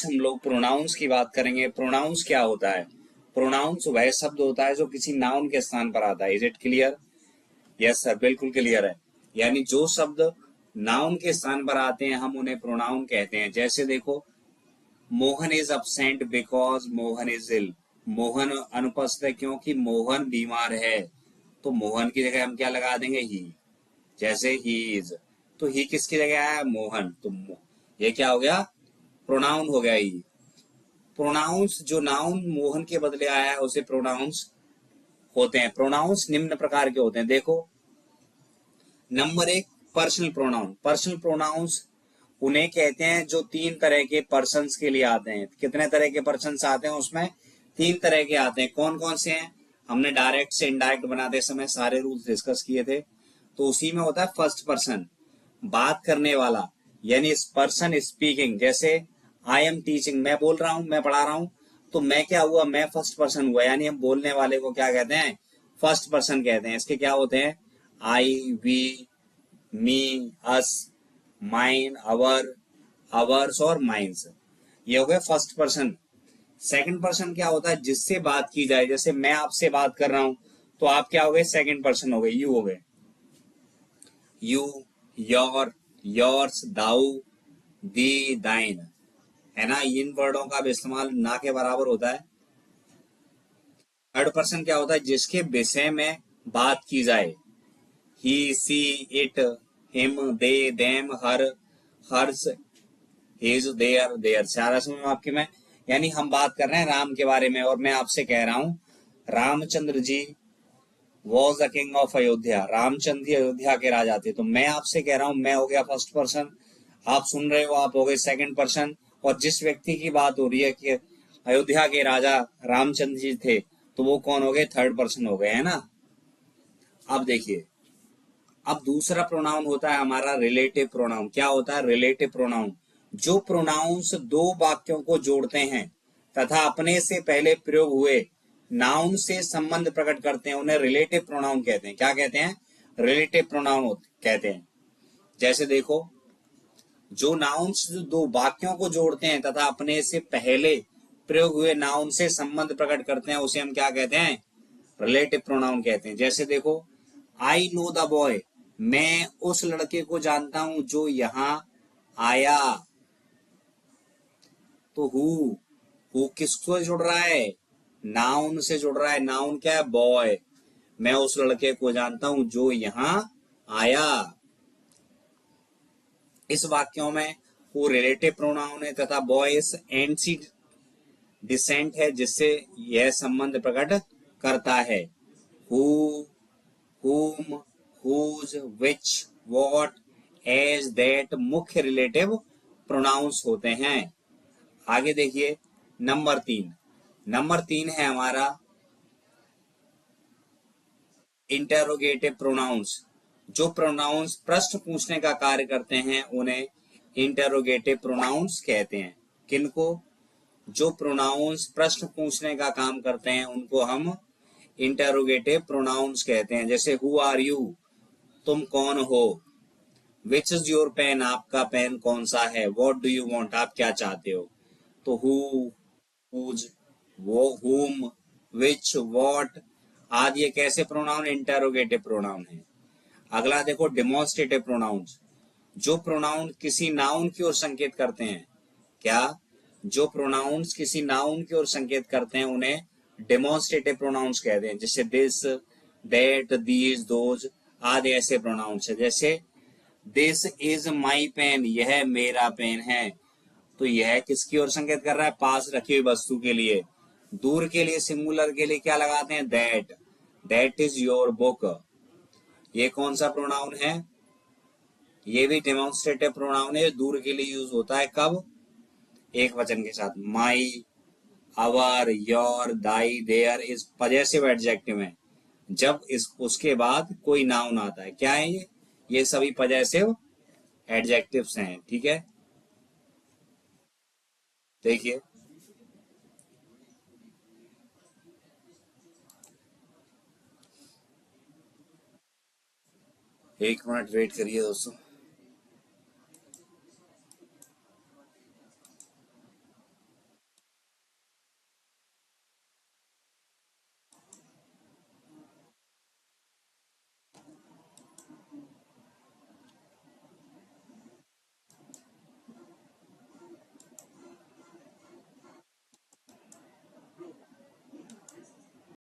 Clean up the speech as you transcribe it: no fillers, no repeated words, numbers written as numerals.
आज हम लोग प्रोनाउंस की बात करेंगे। प्रोनाउंस क्या होता है? प्रोनाउंस वह शब्द होता है जो किसी नाउन के स्थान पर आता है। Is it clear? Yes sir, बिल्कुल क्लियर है। यानी जो शब्द नाउन के स्थान पर आते हैं हम उन्हें प्रोनाउन कहते हैं। जैसे देखो, Mohan is absent because Mohan is ill. Mohan अनुपस्थित है क्योंकि मोहन बीमार है। तो मोहन की जगह हम क्या लगा देंगे? ही। जैसे ही इज, तो ही किसकी जगह आया? मोहन। तो ये क्या हो गया? प्रोनाउन हो गया। ही प्रोनाउंस जो नाउन मोहन के बदले आया है उसे प्रोनाउंस होते हैं। प्रोनाउंस निम्न प्रकार के होते हैं। देखो, number 1, personal pronoun. Personal pronouns उन्हें कहते हैं जो 3 तरह के पर्सन्स के लिए आते हैं। कितने तरह के पर्सन्स आते हैं? उसमें 3 तरह के आते हैं। कौन कौन से हैं? हमने डायरेक्ट से इनडायरेक्ट बनाते समय सारे रूल्स डिस्कस किए थे। तो उसी में होता है फर्स्ट पर्सन, बात करने वाला, यानी पर्सन स्पीकिंग। जैसे आई एम टीचिंग, मैं बोल रहा हूं, मैं पढ़ा रहा हूं। तो मैं क्या हुआ? मैं फर्स्ट पर्सन हुआ, यानी हम बोलने वाले को क्या कहते हैं? फर्स्ट पर्सन कहते हैं। इसके क्या होते हैं? I, we, me, us, mine, our, ours और माइंस। ये हो गए फर्स्ट पर्सन। सेकंड पर्सन क्या होता है? जिससे बात की जाए। जैसे मैं आपसे बात कर रहा हूं, तो आप क्या हो गए? सेकंड पर्सन हो गए, यू हो गए। यू, योर, योर्स, दाऊ, दी, दाइन, है ना। इन वर्डों का भी इस्तेमाल ना के बराबर होता है। थर्ड पर्सन क्या होता है? जिसके विषय में बात की जाए। He, she, it, him, they, them, her, hers, his, their, their. सारा समझ में आपके में? यानी हम बात कर रहे हैं राम के बारे में और मैं आपसे कह रहा हूं Ramchandra ji was the king of Ayodhya. Ramchandra ji Ayodhya के राजा थे। तो मैं आपसे कह रहा हूं, मैं हो गया फर्स्ट पर्सन। आप सुन रहे हो, आप हो गए सेकंड पर्सन। और जिस व्यक्ति की बात हो रही है कि अयोध्या के राजा रामचंद्र जी थे, तो वो कौन हो गए? थर्ड पर्सन हो गए, है ना। अब देखिए, अब दूसरा प्रोनाउन होता है हमारा रिलेटिव प्रोनाउन। क्या होता है? रिलेटिव प्रोनाउन जो प्रोनाउंस 2 वाक्यों को जोड़ते हैं तथा अपने से पहले प्रयोग हुए नाउन से संबंध प्रकट करते हैं, उन्हें रिलेटिव प्रोनाउन कहते हैं। क्या कहते हैं? रिलेटिव प्रोनाउन कहते हैं। जैसे देखो, जो नाउन्स 2 वाक्यों को जोड़ते हैं तथा अपने से पहले प्रयोग हुए नाउन से संबंध प्रकट करते हैं, उसे हम क्या कहते हैं? रिलेटिव प्रोनाउन कहते हैं। जैसे देखो, आई नो द बॉय, मैं उस लड़के को जानता हूं जो यहां आया। तो हु किसको जुड़ रहा है? नाउन से जुड़ रहा है। नाउन क्या है? बॉय। मैं उस लड़के को जानता हूं जो यहां आया। इस वाक्यों में वो रिलेटिव प्रोनाउन है तथा बॉय इस एंटी डिसेंट है जिससे यह संबंध प्रकट करता है। Who, whom, whose, which, what, as, that मुख्य रिलेटिव प्रोनाउंस होते हैं। आगे देखिए, नंबर 3। नंबर 3 है हमारा इंटेरोगेटिव प्रोनाउंस। जो प्रोनाउंस प्रश्न पूछने का कार्य करते हैं उन्हें इंटेरोगेटिव प्रोनाउंस कहते हैं। किनको? जो प्रोनाउंस प्रश्न पूछने का काम करते हैं उनको हम इंटेरोगेटिव प्रोनाउंस कहते हैं। जैसे हु आर यू, तुम कौन हो। विच इज योर पेन, आपका पेन कौन सा है। वॉट डू यू वॉन्ट, आप क्या चाहते हो। तो हु, हुज, वो, हुम, विच, वॉट आदि ये कैसे प्रोनाउन? इंटेरोगेटिव प्रोनाउन है। अगला देखो, डिमोन्स्ट्रेटिव प्रोनाउंस। जो प्रोनाउन किसी नाउन की ओर संकेत करते हैं। क्या? जो प्रोनाउंस किसी नाउन की ओर संकेत करते हैं उन्हें डेमोन्स्ट्रेटिव प्रोनाउंस कहते हैं। जैसे दिस, दैट, दीज, दोज आदि ऐसे प्रोनाउंस है। जैसे दिस इज माई पेन, यह मेरा पेन है। तो यह किसकी ओर संकेत कर रहा है? पास रखी हुई वस्तु के लिए। दूर के लिए, सिंगुलर के लिए क्या लगाते हैं? That, that is your book. ये कौन सा प्रोनाउन है? ये भी डेमोन्स्ट्रेटिव प्रोनाउन है। दूर के लिए यूज होता है कब? एक वचन के साथ। My, our, your, thy, their is possessive adjective है जब इस उसके बाद कोई नाउन आता है। क्या है ये? ये सभी पजेसिव एडजेक्टिव्स हैं। ठीक है, देखिए, एक मिनट वेट करिए दोस्तों।